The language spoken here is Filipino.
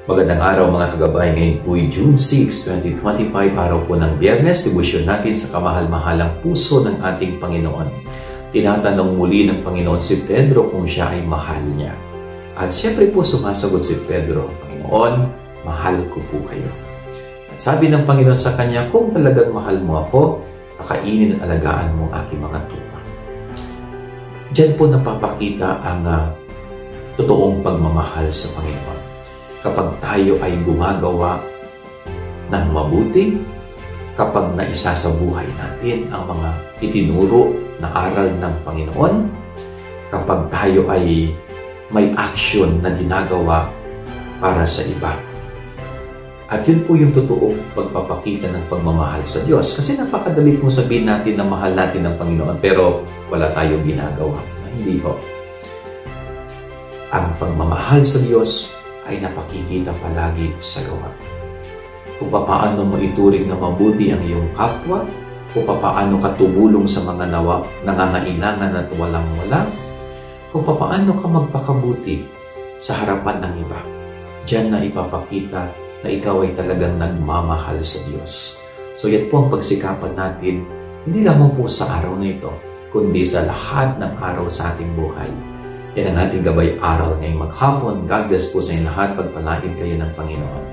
Magandang araw mga kagabay. Ngayon po ay June 6, 2025, araw po ng Biyernes. Debosyon natin sa kamahal-mahalang puso ng ating Panginoon. Tinatanong muli ng Panginoon si Pedro kung siya ay mahal niya. At siyempre po sumasagot si Pedro, Panginoon, mahal ko po kayo. At sabi ng Panginoon sa kanya, kung talagang mahal mo ako, kakainin at alagaan mo ang aking mga tupa. Diyan po napapakita ang totoong pagmamahal sa Panginoon. Kapag tayo ay gumagawa ng mabuti, kapag naisa sa buhay natin ang mga itinuro na aral ng Panginoon, kapag tayo ay may action na ginagawa para sa iba. At yun po yung totoong pagpapakita ng pagmamahal sa Diyos. Kasi napakadali pong sabihin natin na mahal natin ng Panginoon pero wala tayong ginagawa. Hindi ho. Ang pagmamahal sa Diyos ay napakikita palagi sa gawa. Kung paano mo ituring na mabuti ang iyong kapwa, kung paano ka tumulong sa mga nangangailangan at walang-wala, kung paano ka magpakabuti sa harapan ng iba. Diyan na ipapakita na ikaw ay talagang nagmamahal sa Diyos. So yan po ang pagsikapan natin, hindi lamang po sa araw na ito, kundi sa lahat ng araw sa ating buhay. Yan ang ating gabay aral ngayong maghapon. God bless po sa inyo lahat. Pagpalain kayo ng Panginoon.